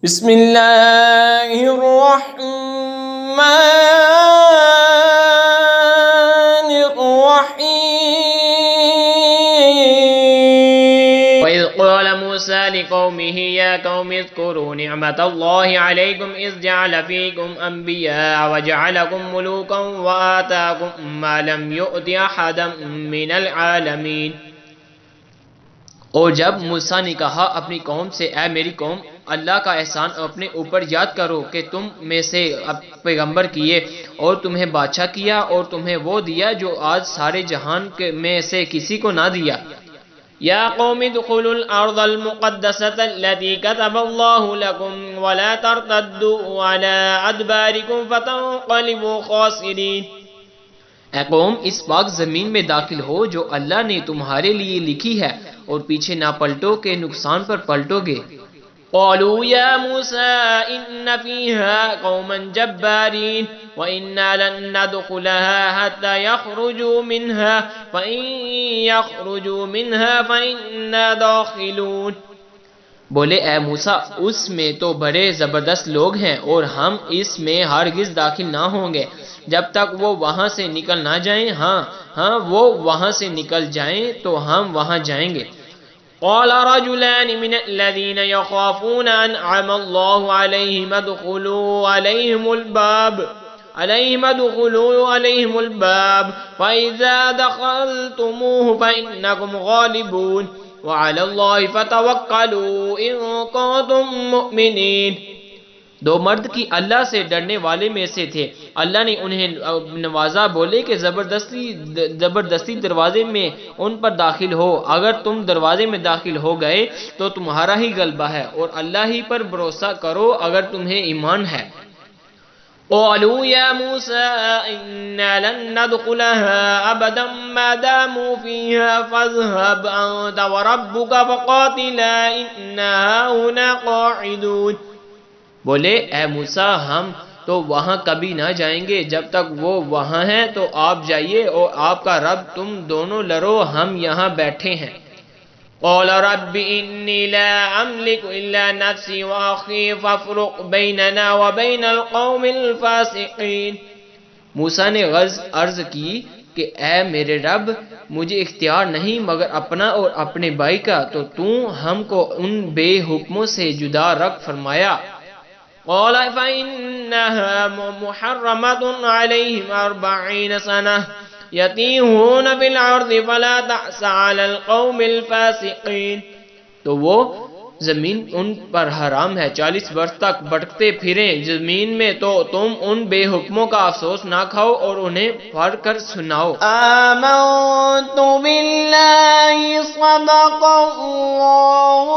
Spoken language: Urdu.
بسم اللہ الرحمن الرحیم وَإِذْ قَالَ مُوسَى لِقَوْمِهِ يَا قَوْمِ اذْكُرُوا نِعْمَةَ اللَّهِ عَلَيْكُمْ إِذْ جَعَلَ فِيكُمْ أَنْبِيَاءَ وَجَعَلَكُمْ مُلُوكًا وَآتَاكُمْ مَا لَمْ يُؤْتِ أَحَدًا مِنَ الْعَالَمِينَ۔ اور جب موسیٰ نے کہا اپنی قوم سے، اے میری قوم، اللہ کا احسان اپنے اوپر یاد کرو کہ تم میں سے پیغمبر کیے اور تمہیں بادشاہ کیا اور تمہیں وہ دیا جو آج سارے جہان میں سے کسی کو نہ دیا۔ یا قوم ادخلوا الارض المقدسة التي كتب الله لكم ولا ترتدوا على ادباركم فتنقلبوا خاسرين۔ اے قوم، اس پاک زمین میں داخل ہو جو اللہ نے تمہارے لیے لکھی ہے اور پیچھے نہ پلٹو کہ نقصان پر پلٹو گے۔ قالوا یا موسیٰ ان فیہا قوما جبارین وَإِنَّا لَن نَّدْخُلَهَا حَتَّى يَخْرُجُوا مِنْهَا فَإِن يَخْرُجُوا مِنْهَا فَإِنَّا دَاخِلُونَ۔ بولے اے موسیٰ، اس میں تو بڑے زبردست لوگ ہیں اور ہم اس میں ہرگز داخل نہ ہوں گے جب تک وہ وہاں سے نکل نہ جائیں۔ ہاں وہ وہاں سے نکل جائیں تو ہم وہاں جائیں گے۔ قال رجلان من الذين يخافون أنعم الله عليهم ادخلوا عليهم الباب فإذا دخلتموه فإنكم غالبون وعلى الله فتوكلوا إن كنتم مؤمنين۔ دو مرد کی اللہ سے ڈرنے والے میں سے تھے، اللہ نے انہیں نوازا، بولے کہ زبردستی دروازے میں ان پر داخل ہو، اگر تم دروازے میں داخل ہو گئے تو تمہارا ہی غلبہ ہے اور اللہ ہی پر بھروسہ کرو اگر تمہیں ایمان ہے۔ قالوا یا موسیٰ انا لن ندخلها ابدا ما داموا فيها فاذهب انت وربك فقاتلا انا هنا قاعدون۔ بولے اے موسیٰ، ہم تو وہاں کبھی نہ جائیں گے جب تک وہ وہاں ہیں، تو آپ جائیے اور آپ کا رب، تم دونوں لڑو، ہم یہاں بیٹھے ہیں۔ قال رب انی لا املک الا نفسی واخی فافرق بیننا وبین القوم الفاسقین۔ موسیٰ نے عرض کی کہ اے میرے رب، مجھے اختیار نہیں مگر اپنا اور اپنے بھائی کا، تو ہم کو ان بے حکموں سے جدا رکھ فرمایا۔ قال فإنها محرمة عليهم 40 سنة يتيهون في الأرض فلا تأس على القوم الفاسقين۔ تو وہ زمین ان پر حرام ہے، 40 برس تک بھٹکتے پھریں زمین میں، تو تم ان بے حکموں کا افسوس نہ کھاؤ اور انہیں پڑھ کر سناؤ۔ آمنت باللہ صدق اللہ